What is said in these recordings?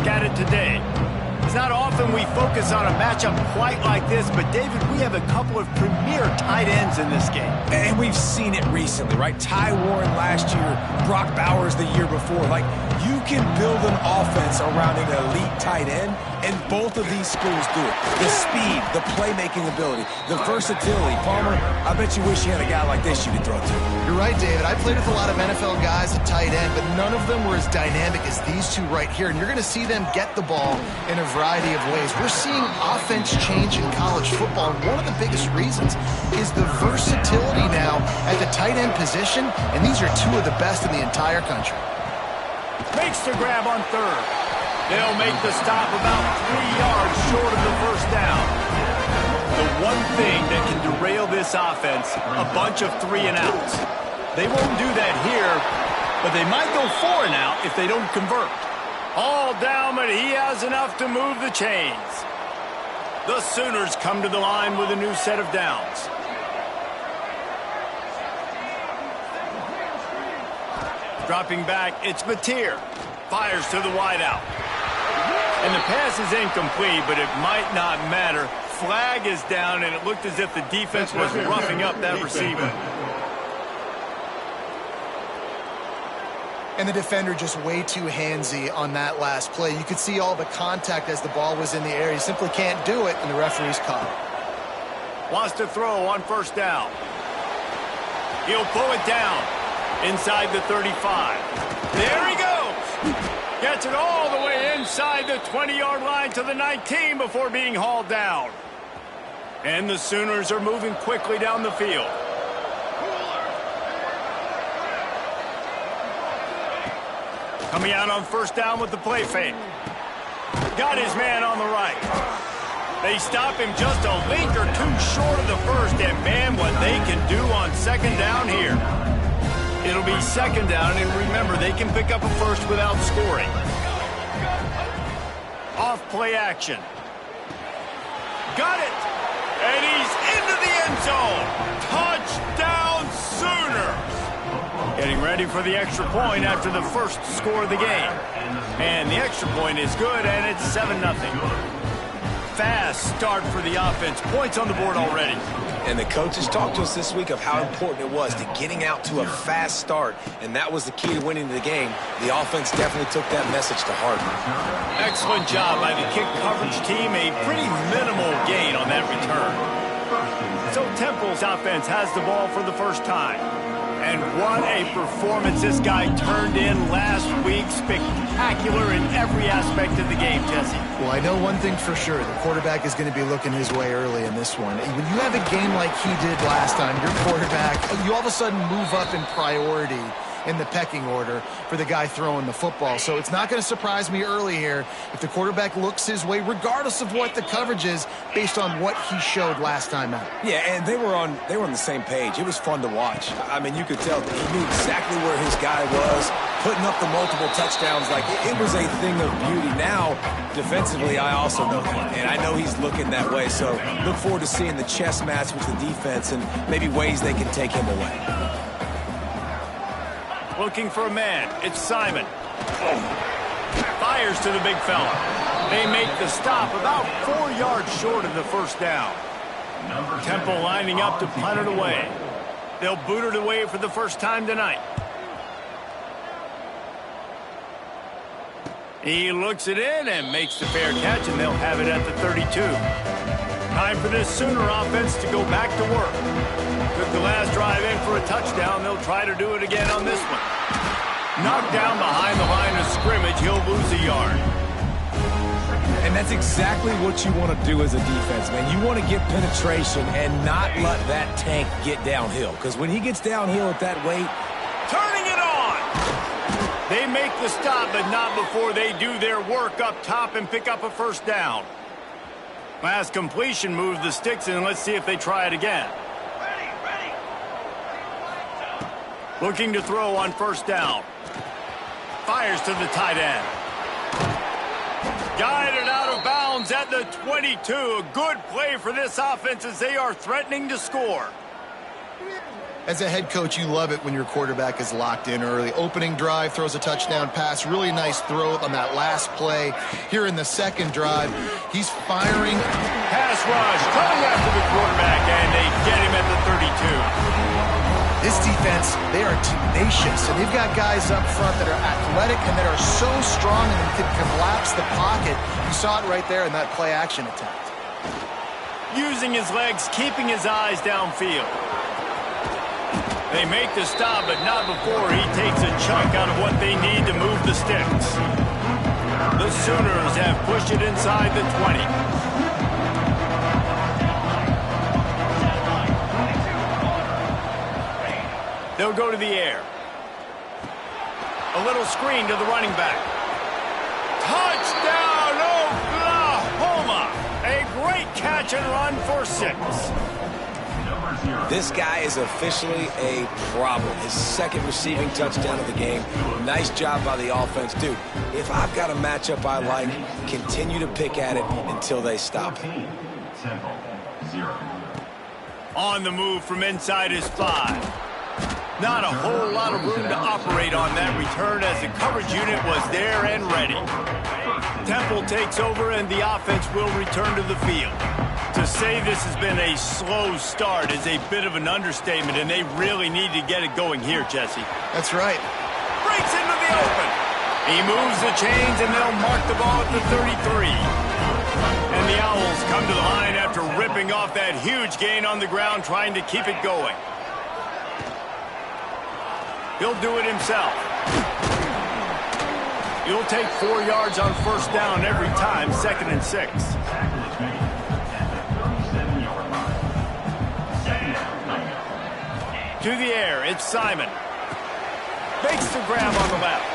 look at it today. It's not often we focus on a matchup quite like this, but David, we have a couple of premier tight ends in this game. And we've seen it recently, right? Ty Warren last year, Brock Bowers the year before. Like, you can build an offense around an elite tight end, and both of these schools do it. The speed, the playmaking ability, the versatility. Palmer, I bet you wish you had a guy like this you could throw to. You're right, David. I played with a lot of NFL guys at tight end, but none of them were as dynamic as these two right here. And you're going to see them get the ball in a variety of ways. We're seeing offense change in college football, and one of the biggest reasons is the versatility now at the tight end position, and these are two of the best in the entire country. Makes the grab on third. They'll make the stop about 3 yards short of the first down. The one thing that can derail this offense, a bunch of 3-and-outs. They won't do that here, but they might go 4-and-out if they don't convert. All down, but he has enough to move the chains. The Sooners come to the line with a new set of downs. Dropping back, it's Mateer. Fires to the wideout. And the pass is incomplete, but it might not matter. Flag is down, and it looked as if the defense was roughing up that receiver. And the defender just way too handsy on that last play. You could see all the contact as the ball was in the air. He simply can't do it, and the referee's caught it. Wants to throw on first down. He'll pull it down inside the 35. There he goes. Gets it all the way inside the 20-yard line to the 19 before being hauled down. And the Sooners are moving quickly down the field. Coming out on first down with the play fake. Got his man on the right. They stop him just a link or two short of the first, and man, what they can do on second down here. It'll be second down, and remember, they can pick up a first without scoring. Off play action. Got it! And he's into the end zone. Touchdown, Sooners! Getting ready for the extra point after the first score of the game. And the extra point is good, and it's 7-0. Fast start for the offense. Points on the board already. And the coaches talked to us this week of how important it was to getting out to a fast start, and that was the key to winning the game. The offense definitely took that message to heart. Excellent job by the kick coverage team. A pretty minimal gain on that return. So Temple's offense has the ball for the first time. And what a performance this guy turned in last week. Spectacular in every aspect of the game, Jesse. Well, I know one thing for sure. The quarterback is going to be looking his way early in this one. When you have a game like he did last time, your quarterback, you all of a sudden move up in priority in the pecking order for the guy throwing the football. So it's not going to surprise me early here if the quarterback looks his way, regardless of what the coverage is, based on what he showed last time out. Yeah, and they were on the same page. It was fun to watch. I mean, you could tell he knew exactly where his guy was, putting up the multiple touchdowns. Like, it was a thing of beauty. Now, defensively, I also know him, and I know he's looking that way. So look forward to seeing the chess match with the defense and maybe ways they can take him away. Looking for a man. It's Simon. Fires to the big fella. They make the stop about 4 yards short of the first down. Temple lining up to punt it away. They'll boot it away for the first time tonight. He looks it in and makes the fair catch, and they'll have it at the 32. Time for this Sooner offense to go back to work. Took the last drive in for a touchdown. They'll try to do it again on this one. Knocked down behind the line of scrimmage. He'll lose a yard. And that's exactly what you want to do as a defense, man. You want to get penetration and not let that tank get downhill. Because when he gets downhill at that weight, turning it on. They make the stop, but not before they do their work up top and pick up a first down. Last completion moved the sticks in. Let's see if they try it again. Looking to throw on first down. Fires to the tight end. Guided out of bounds at the 22. A good play for this offense as they are threatening to score. As a head coach, you love it when your quarterback is locked in early. Opening drive, throws a touchdown pass. Really nice throw on that last play. Here in the second drive, he's firing. Pass rush coming after the quarterback, and they get him at the 32. This defense, they are tenacious, and they've got guys up front that are athletic and that are so strong and can collapse the pocket. You saw it right there in that play-action attempt. Using his legs, keeping his eyes downfield. They make the stop, but not before he takes a chunk out of what they need to move the sticks. The Sooners have pushed it inside the 20. They'll go to the air. A little screen to the running back. Touchdown, Oklahoma! A great catch and run for 6. This guy is officially a problem. His second receiving touchdown of the game. Nice job by the offense. Dude, if I've got a matchup I like, continue to pick at it until they stop. On the move from inside his 5. Not a whole lot of room to operate on that return as the coverage unit was there and ready. Temple takes over and the offense will return to the field. To say this has been a slow start is a bit of an understatement, and they really need to get it going here, Jesse. That's right. Breaks into the open. He moves the chains, and they'll mark the ball at the 33. And the Owls come to the line after ripping off that huge gain on the ground, trying to keep it going. He'll do it himself. He'll take 4 yards on first down every time, 2nd and 6. To the air, it's Simon. Makes the grab on the left.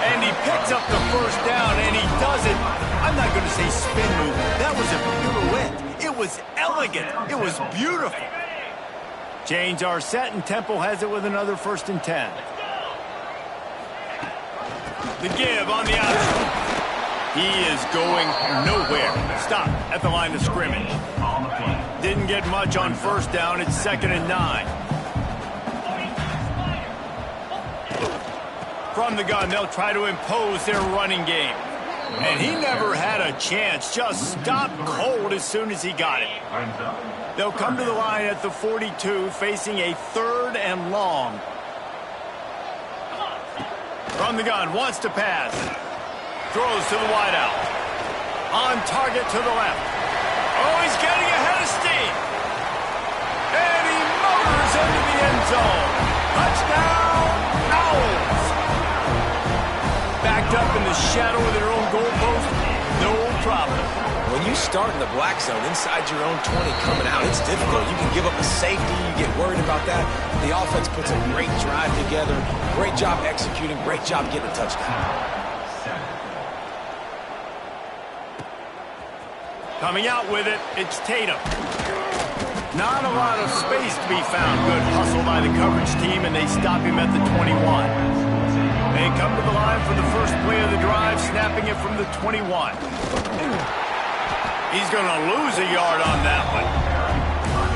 And he picks up the first down, and he does it. I'm not going to say spin move. That was a pirouette. It was elegant. It was beautiful. Chains are set, and Temple has it with another 1st and 10. The give on the outside. He is going nowhere. Stop at the line of scrimmage. Didn't get much on first down. It's 2nd and 9. From the gun, they'll try to impose their running game. And he never had a chance. Just stopped cold as soon as he got it. They'll come to the line at the 42, facing a 3rd and long. From the gun, wants to pass. Throws to the wideout. On target to the left. Oh, he's getting ahead of steam. And he motors into the end zone. Touchdown, Owls. Backed up in the shadow of their own goalpost, no problem. When you start in the black zone inside your own 20 coming out, it's difficult. You can give up a safety. You get worried about that. The offense puts a great drive together. Great job executing. Great job getting a touchdown. Coming out with it, it's Tatum. Not a lot of space to be found. Good hustle by the coverage team, and they stop him at the 21. They come to the line for the first play of the drive, snapping it from the 21. He's going to lose a yard on that one.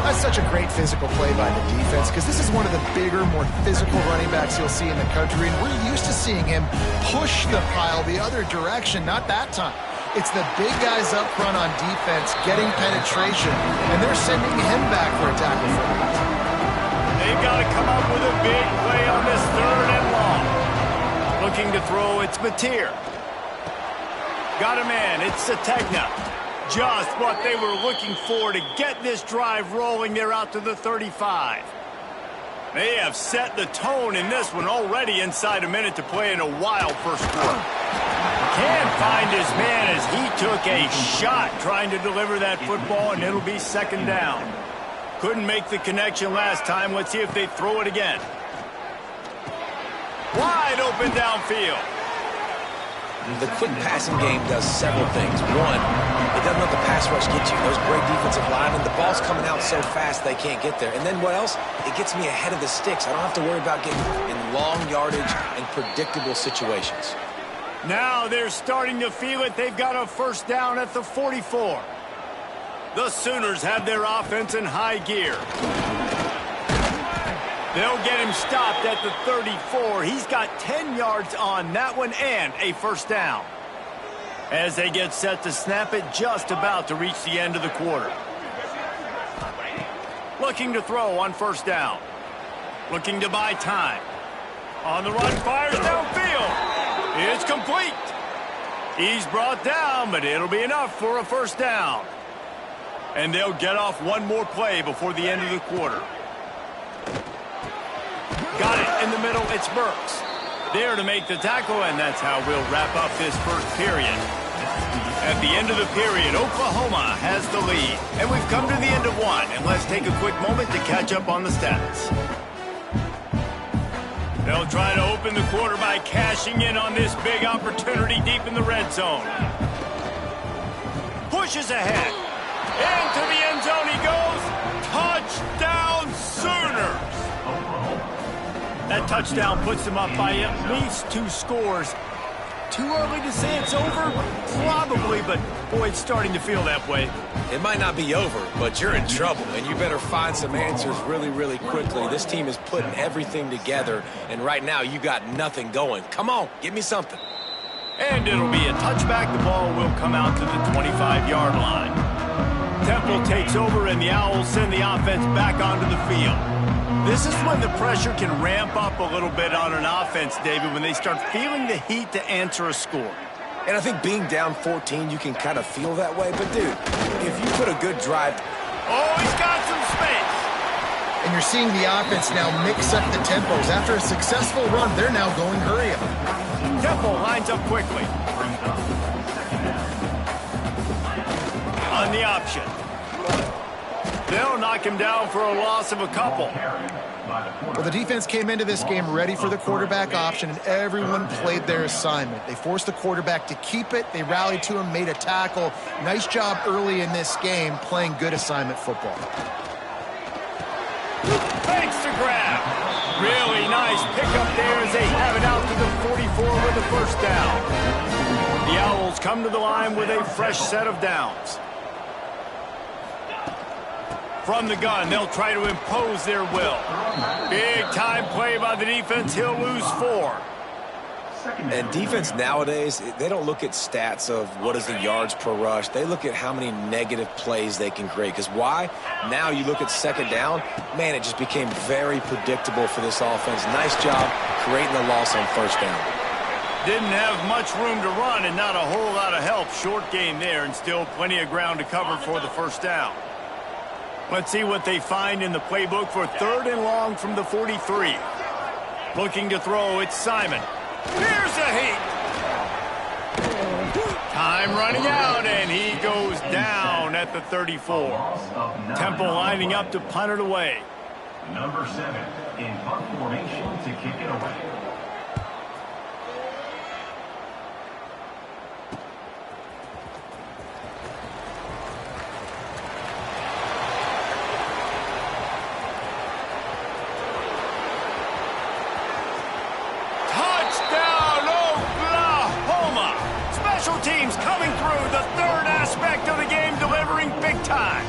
That's such a great physical play by the defense, because this is one of the bigger, more physical running backs you'll see in the country, and we're used to seeing him push the pile the other direction. Not that time. It's the big guys up front on defense getting penetration, and they're sending him back for a tackle for him. They've got to come up with a big play on this 3rd and long. Looking to throw, it's Mateer. Got a man, it's Sategna. Just what they were looking for to get this drive rolling. They're out to the 35. They have set the tone in this one already inside a minute to play in a wild first quarter. Can't find his man as he took a shot trying to deliver that football, and it'll be 2nd down. Couldn't make the connection last time. Let's see if they throw it again. Wide open downfield. The quick passing game does several things. One, it doesn't let the pass rush get you. Those great defensive linemen, the ball's coming out so fast they can't get there. And then what else? It gets me ahead of the sticks. I don't have to worry about getting in long yardage and predictable situations. Now they're starting to feel it. They've got a 1st down at the 44. The Sooners have their offense in high gear. They'll get him stopped at the 34. He's got 10 yards on that one and a first down. As they get set to snap it, just about to reach the end of the quarter. Looking to throw on first down. Looking to buy time. On the run, fires downfield. It's complete. He's brought down, but it'll be enough for a first down. And they'll get off one more play before the end of the quarter. Got it in the middle. It's Burks. There to make the tackle, and that's how we'll wrap up this first period. At the end of the period, Oklahoma has the lead. And we've come to the end of one, and let's take a quick moment to catch up on the stats. They'll try to open the quarter by cashing in on this big opportunity deep in the red zone. Pushes ahead. Into the end zone he goes. Touchdown Sooners! That touchdown puts them up by at least 2 scores. Too early to say it's over? Probably, but boy, it's starting to feel that way. It might not be over, but you're in trouble, and you better find some answers really, really quickly. This team is putting everything together, and right now you got nothing going. Come on, give me something. And it'll be a touchback. The ball will come out to the 25-yard line. Temple takes over, and the Owls send the offense back onto the field. This is when the pressure can ramp up a little bit on an offense, David, when they start feeling the heat to answer a score. And I think being down 14, you can kind of feel that way. But, dude, if you put a good drive... Oh, he's got some space. And you're seeing the offense now mix up the tempos. After a successful run, they're now going hurry up. Temple lines up quickly. On the option. They'll knock him down for a loss of a couple. Well, the defense came into this game ready for the quarterback option, and everyone played their assignment. They forced the quarterback to keep it. They rallied to him, made a tackle. Nice job early in this game playing good assignment football. Thanks to grab. Really nice pickup there as they have it out to the 44 with a first down. The Owls come to the line with a fresh set of downs. From the gun, they'll try to impose their will. Big-time play by the defense. He'll lose 4. And defense nowadays, they don't look at stats of what is the yards per rush. They look at how many negative plays they can create. Because why? Now you look at second down, man, it just became very predictable for this offense. Nice job creating the loss on first down. Didn't have much room to run and not a whole lot of help. Short game there and still plenty of ground to cover for the first down. Let's see what they find in the playbook for 3rd and long from the 43. Looking to throw, it's Simon. Here's a heat. Time running out, and he goes down at the 34. Temple lining up to punt it away. Number 7 in punt formation to kick it away. Teams coming through the 3rd aspect of the game, delivering big time.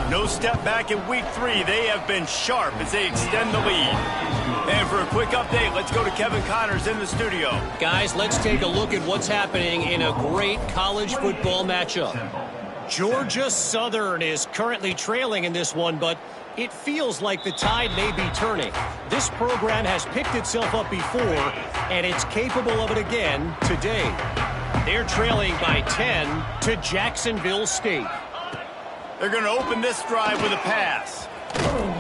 No step back in week 3. They have been sharp as they extend the lead. And for a quick update, let's go to Kevin Connors in the studio. Guys, let's take a look at what's happening in a great college football matchup. Georgia Southern is currently trailing in this one, but it feels like the tide may be turning. This program has picked itself up before, and it's capable of it again today. They're trailing by 10 to Jacksonville State. They're going to open this drive with a pass.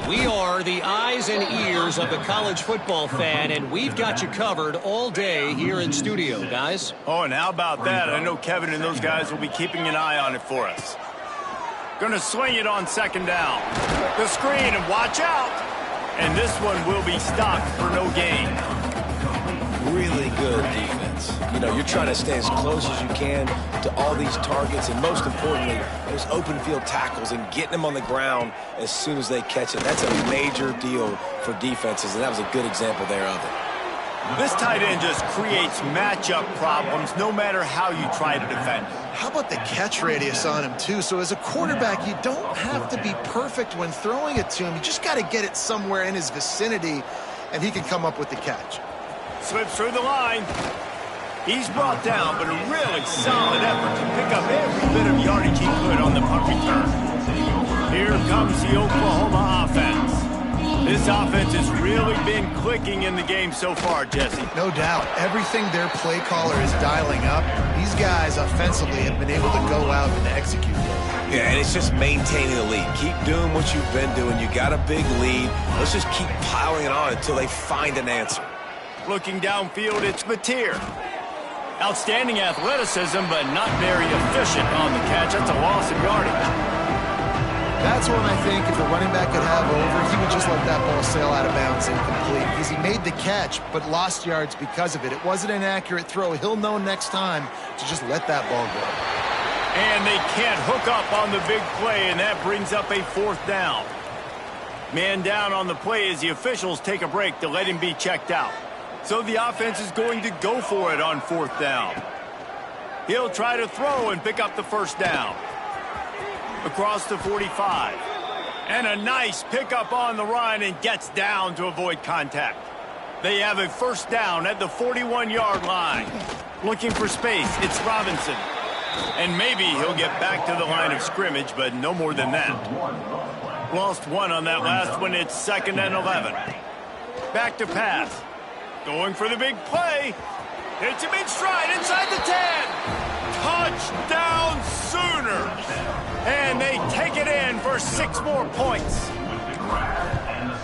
We are the eyes and ears of the college football fan, and we've got you covered all day here in studio, guys. Oh, and how about that? I know Kevin and those guys will be keeping an eye on it for us. Going to swing it on 2nd down. The screen, and watch out. And this one will be stopped for no gain. Really good defense. You know, you're trying to stay as close as you can to all these targets, and most importantly, those open field tackles and getting them on the ground as soon as they catch it. That's a major deal for defenses, and that was a good example there of it. This tight end just creates matchup problems no matter how you try to defend. How about the catch radius on him, too? So as a quarterback, you don't have to be perfect when throwing it to him. You just got to get it somewhere in his vicinity, and he can come up with the catch. Slips through the line. He's brought down, but a really solid effort to pick up every bit of yardage he could on the punt return. Here comes the Oklahoma offense. This offense has really been clicking in the game so far, Jesse. No doubt. Everything their play caller is dialing up, these guys offensively have been able to go out and execute. Yeah, and it's just maintaining the lead. Keep doing what you've been doing. You got a big lead. Let's just keep piling it on until they find an answer. Looking downfield, it's Mateer. Outstanding athleticism, but not very efficient on the catch. That's a loss of yardage. That's one I think if the running back could have over, he would just let that ball sail out of bounds incomplete because he made the catch but lost yards because of it. It wasn't an accurate throw. He'll know next time to just let that ball go. And they can't hook up on the big play, and that brings up a 4th down. Man down on the play as the officials take a break to let him be checked out. So the offense is going to go for it on 4th down. He'll try to throw and pick up the 1st down. Across the 45. And a nice pickup on the run and gets down to avoid contact. They have a 1st down at the 41-yard line. Looking for space, it's Robinson. And maybe he'll get back to the line of scrimmage, but no more than that. Lost one on that last one. It's 2nd and 11. Back to pass. Going for the big play. Hits him in stride inside the 10. Touchdown Sooners. And they take it in for 6 more points.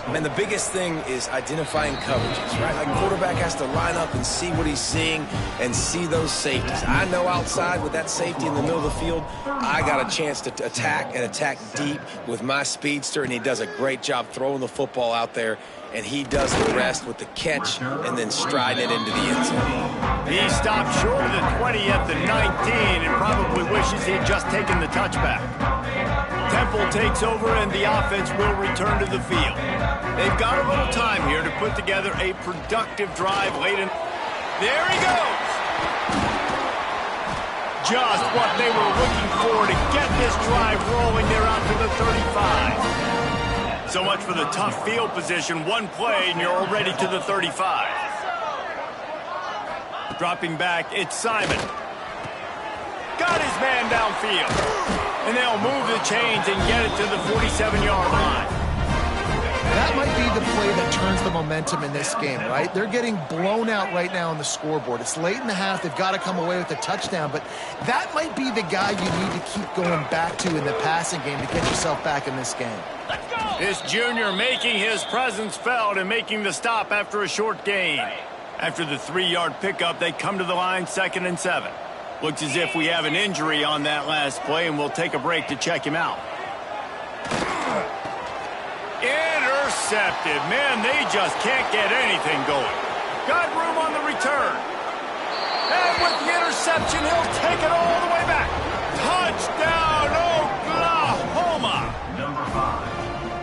And the biggest thing is identifying coverages, right? Like, quarterback has to line up and see what he's seeing and see those safeties. I know outside with that safety in the middle of the field, I got a chance to attack and attack deep with my speedster, and he does a great job throwing the football out there, and he does the rest with the catch and then striding it into the end zone. He stopped short of the 20 at the 19 and probably wishes he'd just taken the touchback. Temple takes over and the offense will return to the field. They've got a little time here to put together a productive drive late in. There he goes! Just what they were looking for to get this drive rolling. They're out to the 35. So much for the tough field position. One play and you're already to the 35. Dropping back, it's Simon. Got his man downfield. And they'll move the chains and get it to the 47-yard line. That might be the play that turns the momentum in this game, right? They're getting blown out right now on the scoreboard. It's late in the half. They've got to come away with a touchdown. But that might be the guy you need to keep going back to in the passing game to get yourself back in this game. This junior making his presence felt and making the stop after a short gain. After the 3-yard pickup, they come to the line 2nd and 7. Looks as if we have an injury on that last play, and we'll take a break to check him out. Intercepted. Man, they just can't get anything going. Got room on the return. And with the interception, he'll take it all the way back. Touchdown, Oklahoma.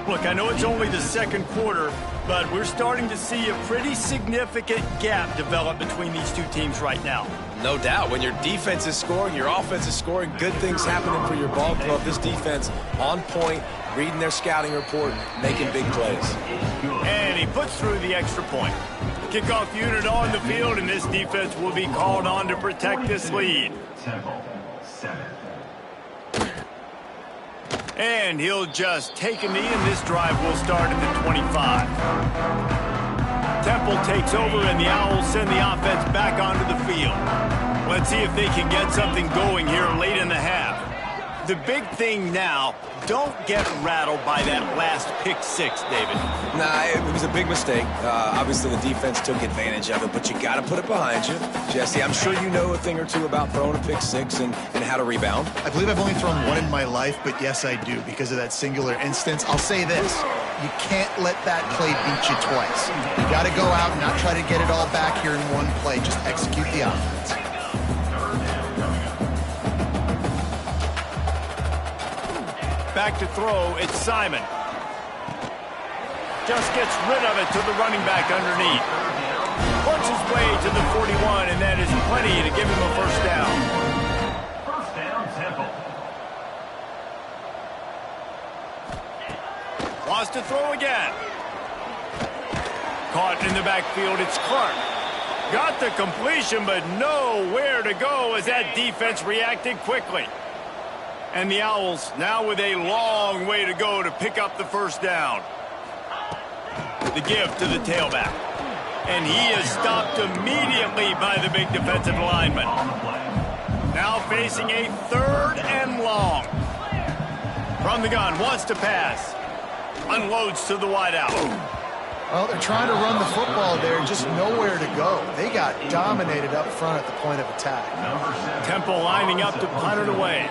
Look, I know it's only the 2nd quarter, but we're starting to see a pretty significant gap develop between these two teams right now. No doubt. When your defense is scoring, your offense is scoring, good things happening for your ball club. This defense on point, reading their scouting report, making big plays. And he puts through the extra point. Kickoff unit on the field, and this defense will be called on to protect this lead. And he'll just take a knee, and this drive will start at the 25. Temple takes over, and the Owls send the offense back onto the field. Let's see if they can get something going here late in the half. The big thing now, don't get rattled by that last pick 6, David. Nah, it was a big mistake. Obviously, the defense took advantage of it, but you got to put it behind you. Jesse, I'm sure you know a thing or two about throwing a pick 6 and how to rebound. I believe I've only thrown one in my life, but yes, I do because of that singular instance. I'll say this. You can't let that play beat you twice. You got to go out and not try to get it all back here in one play. Just execute the offense. Back to throw, it's Simon. Just gets rid of it to the running back underneath. Punches way to the 41, and that is plenty to give him a first down. First down, Temple. Wants to throw again. Caught in the backfield, it's Clark. Got the completion, but nowhere to go as that defense reacted quickly. And the Owls now with a long way to go to pick up the first down. The give to the tailback. And he is stopped immediately by the big defensive lineman. Now facing a 3rd and long. From the gun, wants to pass. Unloads to the wideout. Well, they're trying to run the football there, just nowhere to go. They got dominated up front at the point of attack. Temple lining up to punt it away.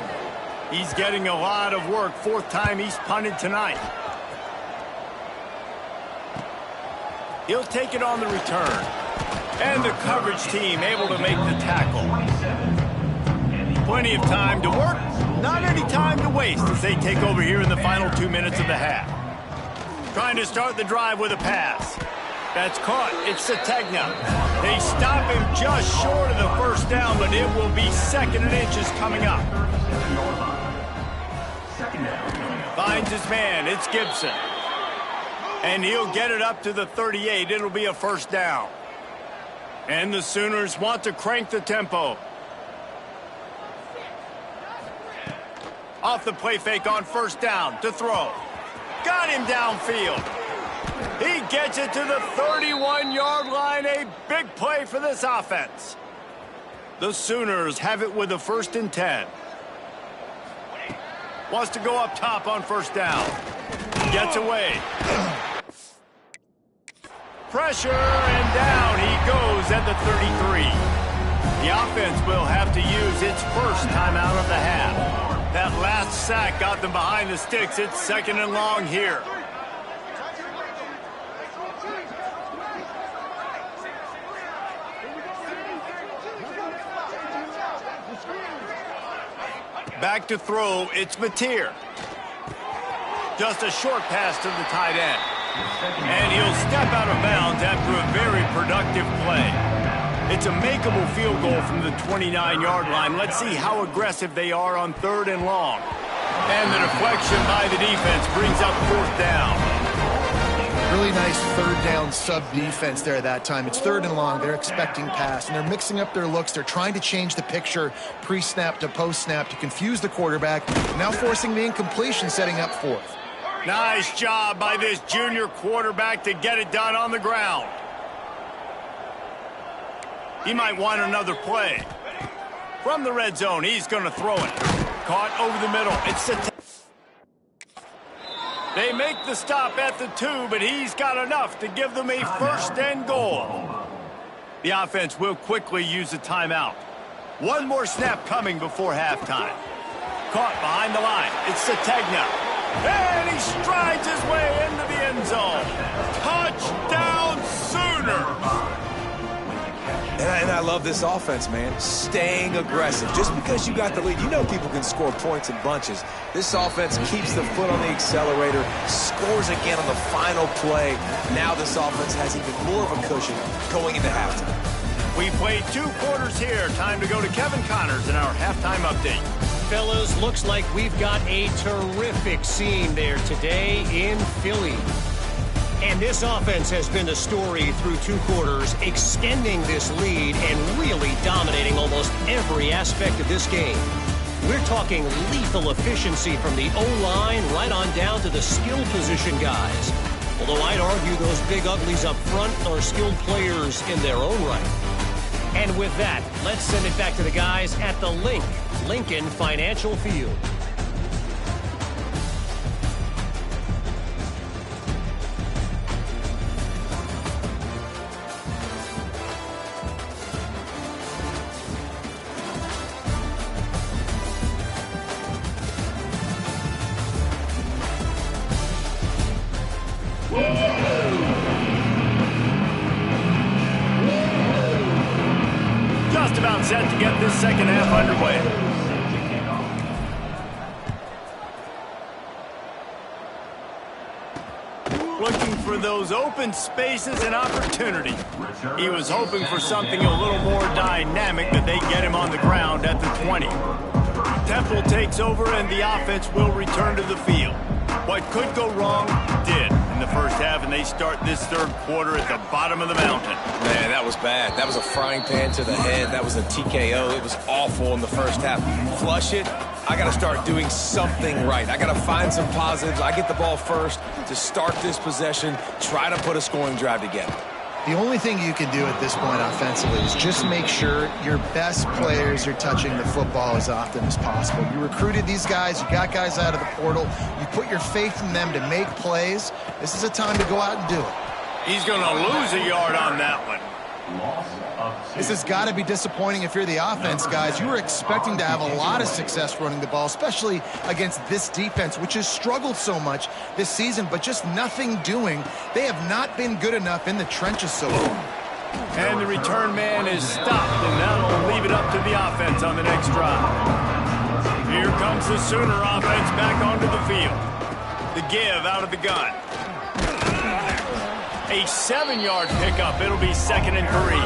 He's getting a lot of work. 4th time he's punted tonight. He'll take it on the return. And the coverage team able to make the tackle. Plenty of time to work. Not any time to waste as they take over here in the final 2 minutes of the half. Trying to start the drive with a pass. That's caught. It's Sategna. They stop him just short of the first down, but it will be 2nd and inches coming up. Finds his man. It's Gibson. And he'll get it up to the 38. It'll be a first down. And the Sooners want to crank the tempo. Off the play fake on first down to throw. Got him downfield. He gets it to the 31-yard line. A big play for this offense. The Sooners have it with a 1st and 10. Wants to go up top on first down. Gets away. Pressure, and down he goes at the 33. The offense will have to use its first timeout of the half. That last sack got them behind the sticks. It's 2nd and long here. Back to throw, it's Mateer. Just a short pass to the tight end. And he'll step out of bounds after a very productive play. It's a makeable field goal from the 29-yard line. Let's see how aggressive they are on 3rd and long. And the deflection by the defense brings up 4th down. Really nice 3rd down sub-defense there at that time. It's 3rd and long. They're expecting pass, and they're mixing up their looks. They're trying to change the picture pre-snap to post-snap to confuse the quarterback, now forcing the incompletion, setting up 4th. Nice job by this junior quarterback to get it done on the ground. He might want another play. From the red zone, he's going to throw it. Caught over the middle. It's They make the stop at the 2, but he's got enough to give them a 1st and goal. The offense will quickly use a timeout. One more snap coming before halftime. Caught behind the line. It's Sategna. And he strides his way into the end zone. Touchdown, Sooners! And I love this offense, man. Staying aggressive. Just because you got the lead, you know people can score points in bunches. This offense keeps the foot on the accelerator, scores again on the final play. Now this offense has even more of a cushion going into halftime. We played 2 quarters here. Time to go to Kevin Connors in our halftime update. Fellas, looks like we've got a terrific scene there today in Philly. And this offense has been the story through 2 quarters, extending this lead and really dominating almost every aspect of this game. We're talking lethal efficiency from the O-line right on down to the skill position guys. Although I'd argue those big uglies up front are skilled players in their own right. And with that, let's send it back to the guys at the Lincoln Financial Field. Just about set to get this second half underway. Looking for those open spaces and opportunity. He was hoping for something a little more dynamic, but they get him on the ground at the 20. Temple takes over and the offense will return to the field. What could go wrong did in the first half, and they start this third quarter at the bottom of the mountain. Man, that was bad. That was a frying pan to the head. That was a TKO. It was awful in the first half. Flush it. I got to start doing something right. I got to find some positives. I get the ball first to start this possession, try to put a scoring drive together. The only thing you can do at this point offensively is just make sure your best players are touching the football as often as possible. You recruited these guys. You got guys out of the portal. You put your faith in them to make plays. This is a time to go out and do it. He's going to lose a yard on that one. This has got to be disappointing if you're the offense, guys. You were expecting to have a lot of success running the ball, especially against this defense, which has struggled so much this season, but just nothing doing. They have not been good enough in the trenches so far. And the return man is stopped, and that'll leave it up to the offense on the next drive. Here comes the Sooner offense back onto the field. The give out of the gun. A 7-yard pickup. It'll be 2nd and 3.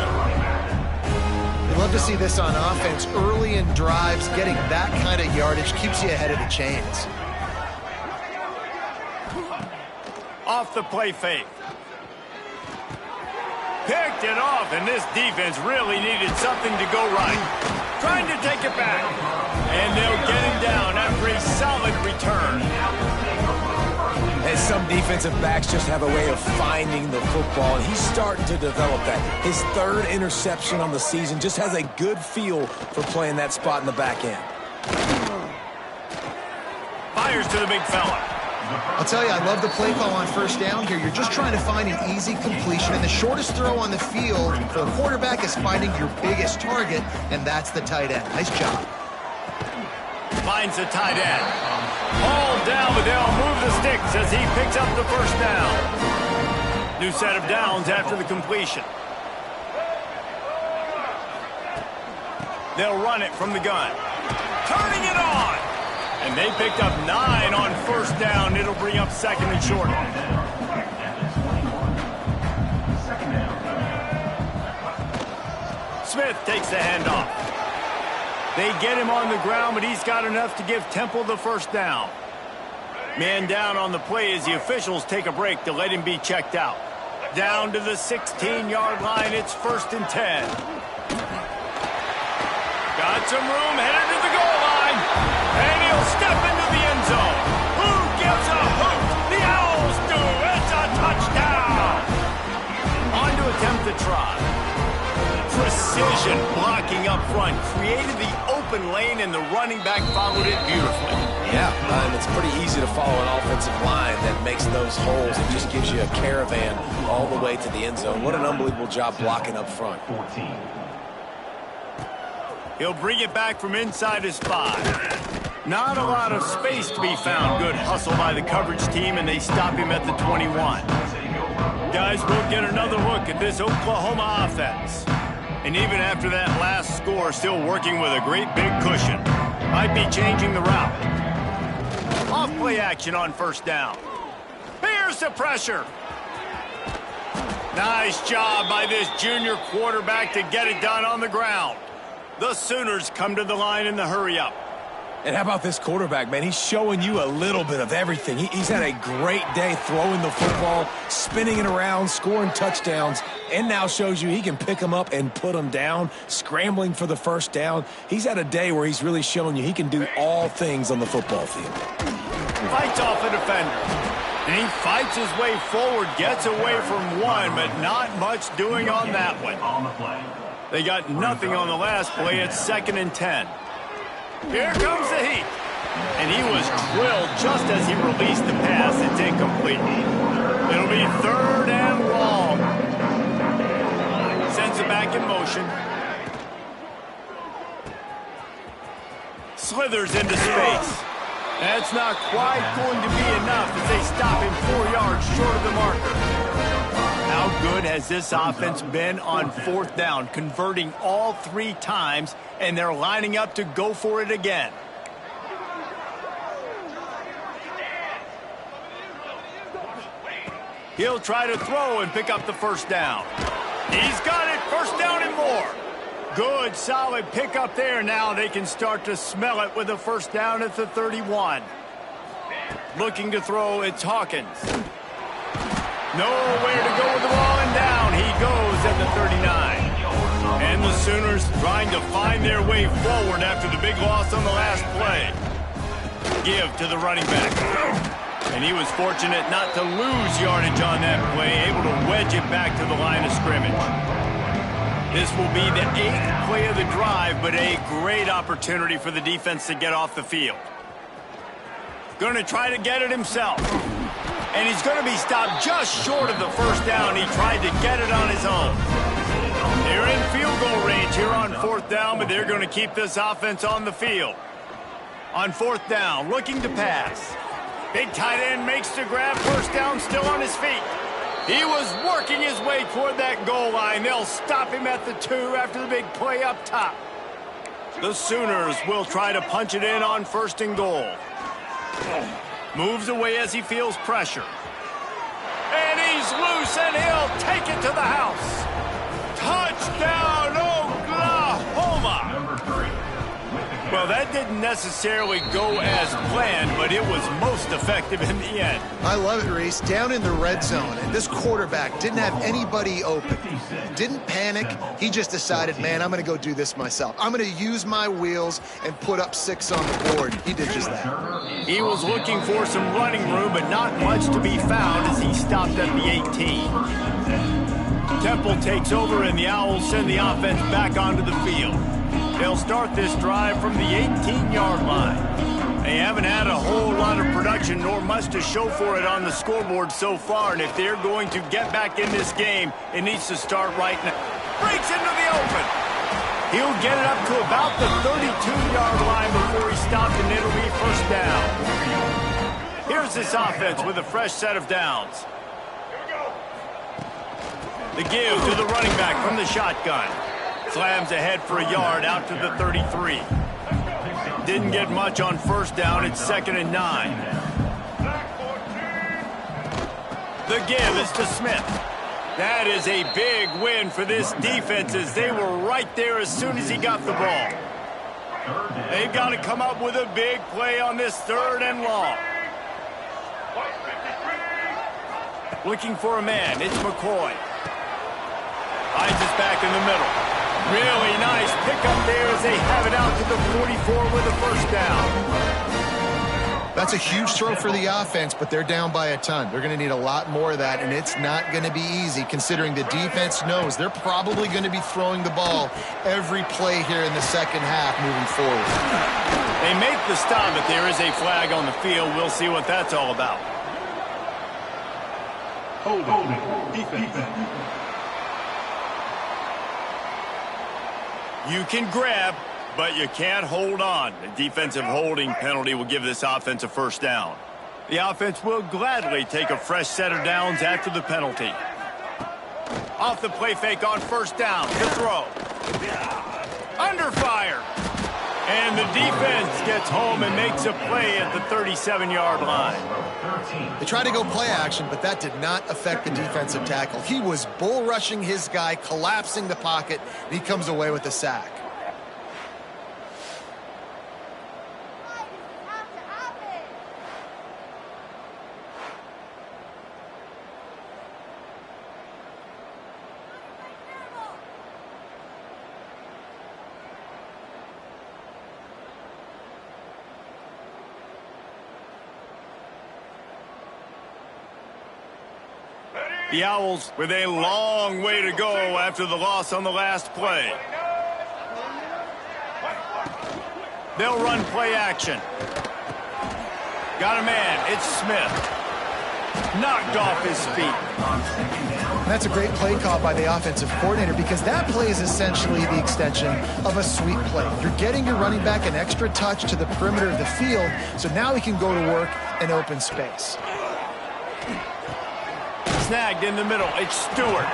We'd love to see this on offense. Early in drives, getting that kind of yardage keeps you ahead of the chains. Off the play fake. Picked it off, and this defense really needed something to go right. Trying to take it back. And they'll get him down after a solid return. And some defensive backs just have a way of finding the football, and he's starting to develop that. His 3rd interception on the season, just has a good feel for playing that spot in the back end. Fires to the big fella. I'll tell you, I love the play call on first down here. You're just trying to find an easy completion, and the shortest throw on the field for a quarterback is finding your biggest target, and that's the tight end. Nice job. Finds the tight end. All down, but they'll move the sticks as he picks up the first down. New set of downs after the completion. They'll run it from the gun. Turning it on. And they picked up 9 on first down. It'll bring up 2nd and short. Smith takes the handoff. They get him on the ground, but he's got enough to give Temple the first down. Man down on the play as the officials take a break to let him be checked out. Down to the 16-yard line, it's 1st and 10. Got some room, headed to the goal line. And he'll step into the end zone. Who gives a hoot? The Owls do. It's a touchdown. On to attempt the try. Precision blocking up front, created the open lane, and the running back followed it beautifully. Yeah, and it's pretty easy to follow an offensive line that makes those holes and just gives you a caravan all the way to the end zone. What an unbelievable job blocking up front. He'll bring it back from inside his 5. Not a lot of space to be found. Good hustle by the coverage team, and they stop him at the 21. Guys, we'll get another look at this Oklahoma offense. And even after that last score, still working with a great big cushion. Might be changing the route. Off play action on first down. Here's the pressure. Nice job by this junior quarterback to get it done on the ground. The Sooners come to the line in the hurry-up. And how about this quarterback, man? He's showing you a little bit of everything. He's had a great day throwing the football, spinning it around, scoring touchdowns, and now shows you he can pick them up and put them down, scrambling for the first down. He's had a day where he's really shown you he can do all things on the football field. Fights off a defender. And he fights his way forward, gets away from one, but not much doing on that one. They got nothing on the last play. It's 2nd and 10. Here comes the heat. And he was drilled just as he released the pass. It's incomplete. It'll be 3rd and long. Sends it back in motion. Slithers into space. That's not quite going to be enough as they stop him 4 yards short of the marker. How good has this offense been on 4th down, converting all 3 times, and they're lining up to go for it again. He'll try to throw and pick up the first down. He's got it, first down and more. Good, solid pickup there. Now they can start to smell it with a first down at the 31. Looking to throw, it's Hawkins. Nowhere to go with the ball, and down he goes at the 39. And the Sooners trying to find their way forward after the big loss on the last play. Give to the running back. And he was fortunate not to lose yardage on that play, able to wedge it back to the line of scrimmage. This will be the 8th play of the drive, but a great opportunity for the defense to get off the field. Going to try to get it himself. And he's going to be stopped just short of the first down. He tried to get it on his own. They're in field goal range here on 4th down, but they're going to keep this offense on the field. On 4th down, looking to pass. Big tight end makes the grab, first down, still on his feet. He was working his way toward that goal line. They'll stop him at the 2 after the big play up top. The Sooners will try to punch it in on 1st and goal. Moves away as he feels pressure. And he's loose, and he'll take it to the house. Touchdown, Oklahoma! Number 3. Well, that didn't necessarily go as planned, but it was most effective in the end. I love it, Reese. Down in the red zone, and this quarterback didn't have anybody open. Didn't panic. He just decided, man, I'm going to go do this myself. I'm going to use my wheels and put up 6 on the board. He did just that. He was looking for some running room, but not much to be found as he stopped at the 18. Temple takes over, and the Owls send the offense back onto the field. They'll start this drive from the 18-yard line. They haven't had a whole lot of production nor much to show for it on the scoreboard so far, and if they're going to get back in this game, it needs to start right now. Breaks into the open. He'll get it up to about the 32-yard line before he stopped, and it'll be first down. Here's this offense with a fresh set of downs. The give to the running back from the shotgun. Slams ahead for a yard out to the 33. Didn't get much on first down. It's 2nd and 9. The give is to Smith. That is a big win for this defense as they were right there as soon as he got the ball. They've got to come up with a big play on this 3rd and long. Looking for a man. It's McCoy. Finds us back in the middle. Really nice pickup there as they have it out to the 44 with a first down. That's a huge throw for the offense, but they're down by a ton. They're going to need a lot more of that, and it's not going to be easy considering the defense knows they're probably going to be throwing the ball every play here in the second half moving forward. They make the stop, but there is a flag on the field. We'll see what that's all about. Holding. Defense. You can grab, but you can't hold on. The defensive holding penalty will give this offense a first down. The offense will gladly take a fresh set of downs after the penalty. Off the play fake on first down. To throw. Under fire. And the defense gets home and makes a play at the 37-yard line. They tried to go play action, but that did not affect the defensive tackle. He was bull rushing his guy, collapsing the pocket, and he comes away with a sack. The Owls with a long way to go after the loss on the last play. They'll run play action. Got a man. It's Smith. Knocked off his feet. That's a great play call by the offensive coordinator because that play is essentially the extension of a sweep play. You're getting your running back an extra touch to the perimeter of the field, so now he can go to work in open space. Snagged in the middle. It's Stewart.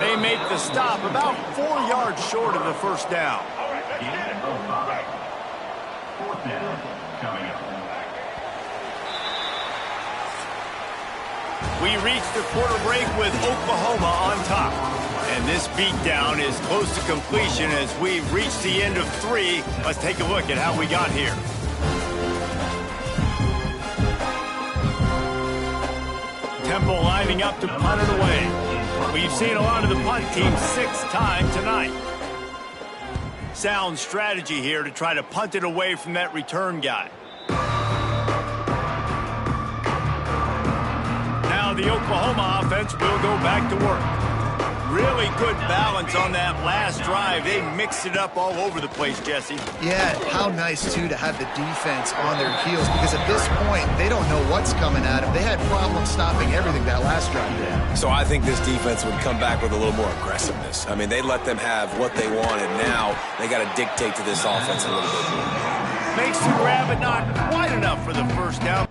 They make the stop about 4 yards short of the first down. 4th down coming up. We reach the quarter break with Oklahoma on top. And this beatdown is close to completion as we reach the end of 3. Let's take a look at how we got here. Temple lining up to punt it away. We've seen a lot of the punt team 6 times tonight. Sound strategy here to try to punt it away from that return guy. Now the Oklahoma offense will go back to work. Really good balance on that last drive. They mixed it up all over the place, Jesse. Yeah, how nice, too, to have the defense on their heels, because at this point, they don't know what's coming at them. They had problems stopping everything that last drive did. So I think this defense would come back with a little more aggressiveness. I mean, they let them have what they wanted. Now they got to dictate to this offense a little bit more. Makes the grab, but not quite enough for the first down.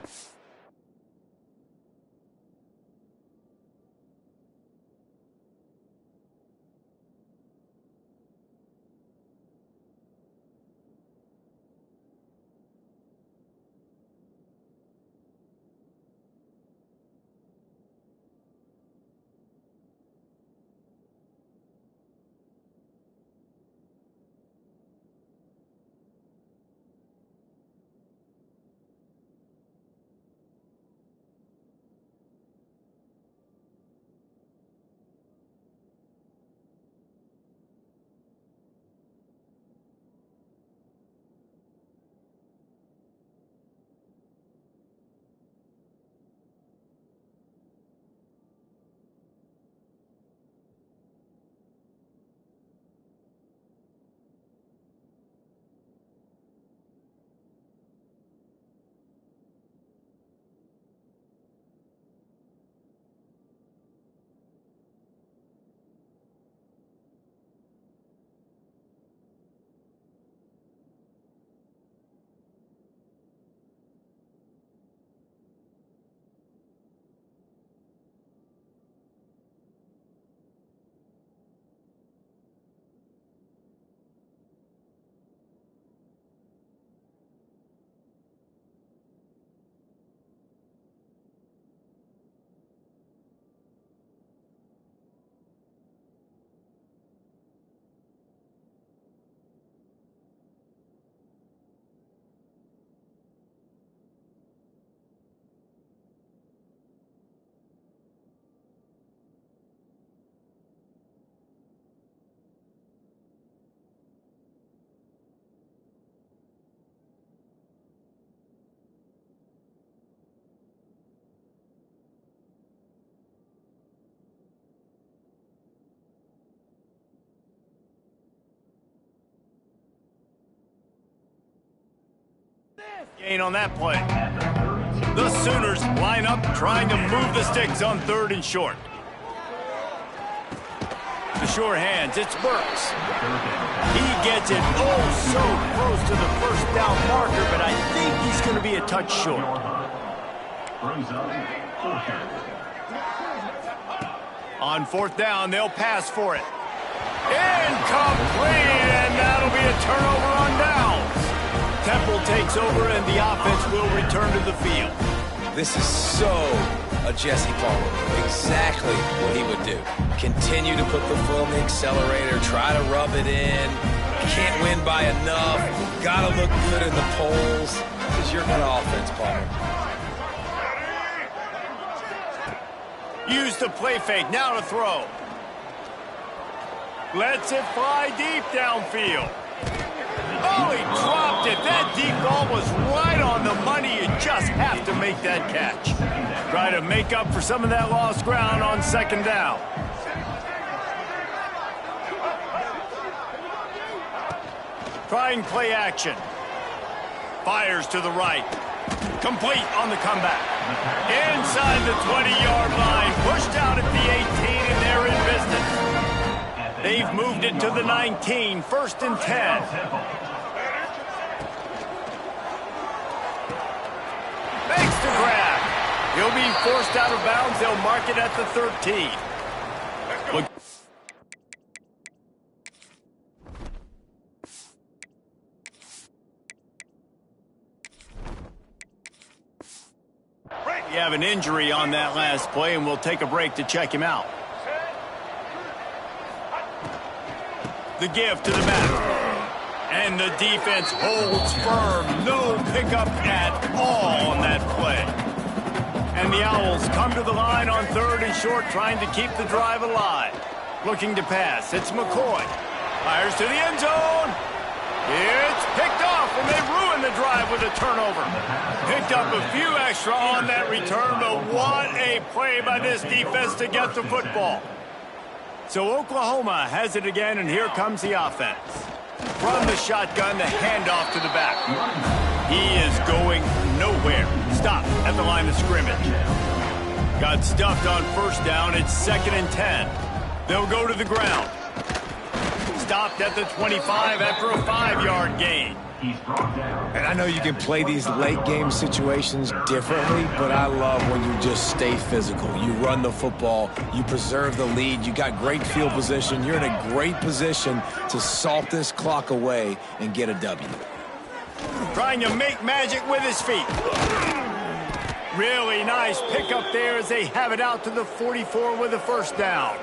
Gain on that play. The Sooners line up trying to move the sticks on 3rd and short. The sure hands, it's Burks. He gets it so close to the first down marker, but I think he's going to be a touch short. On 4th down, they'll pass for it. Incomplete, and that'll be a turnover on downs. Temple takes over, and the offense will return to the field. This is so a Jesse Palmer. Exactly what he would do. Continue to put the foot on the accelerator, try to rub it in. Can't win by enough. Gotta look good in the polls. This is your kind of offense, Palmer. Use the play fake, now to throw. Lets it fly deep downfield. Oh, he dropped it. That deep ball was right on the money. You just have to make that catch. Try to make up for some of that lost ground on 2nd down. Trying play action. Fires to the right. Complete on the comeback. Inside the 20-yard line. Pushed out at the 18, and they're in business. They've moved it to the 19, 1st and 10. Makes the grab. He'll be forced out of bounds. They'll mark it at the 13. Look. We have an injury on that last play, and we'll take a break to check him out. The give to the back. And the defense holds firm. No pickup at all on that play. And the Owls come to the line on 3rd and short, trying to keep the drive alive. Looking to pass. It's McCoy. Fires to the end zone. It's picked off, and they ruin the drive with a turnover. Picked up a few extra on that return, but what a play by this defense to get the football. So Oklahoma has it again, and here comes the offense. From the shotgun, the handoff to the back. He is going nowhere. Stop at the line of scrimmage. Got stuffed on 1st down. It's 2nd and 10. They'll go to the ground. Stopped at the 25 after a 5-yard gain. And I know you can play these late-game situations differently, but I love when you just stay physical. You run the football. You preserve the lead. You got great field position. You're in a great position to salt this clock away and get a W. Trying to make magic with his feet. Really nice pickup there as they have it out to the 44 with a 1st down.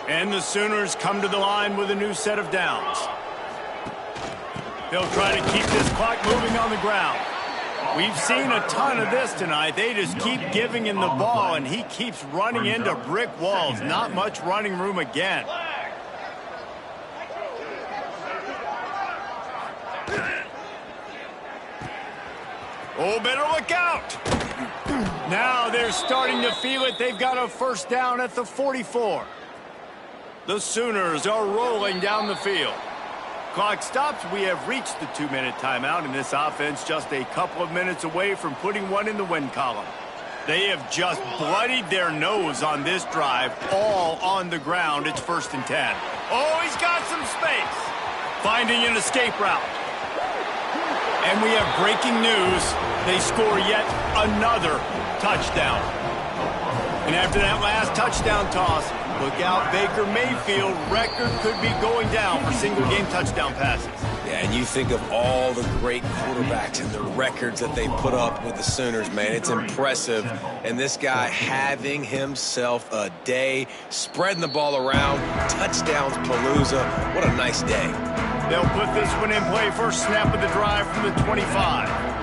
And the Sooners come to the line with a new set of downs. They'll try to keep this clock moving on the ground. We've seen a ton of this tonight. They just keep giving him the ball, and he keeps running into brick walls. Not much running room again. Oh, better look out. Now they're starting to feel it. They've got a 1st down at the 44. The Sooners are rolling down the field. Clock stops. We have reached the 2-minute timeout, and this offense just a couple of minutes away from putting one in the win column. They have just bloodied their nose on this drive, all on the ground. It's 1st and 10. Oh, he's got some space. Finding an escape route. And we have breaking news. They score yet another touchdown. And after that last touchdown toss, look out, Baker Mayfield. Record could be going down for single-game touchdown passes. Yeah, and you think of all the great quarterbacks and the records that they put up with the Sooners, man. It's impressive. And this guy having himself a day, spreading the ball around, touchdowns palooza. What a nice day. They'll put this one in play. First snap of the drive from the 25.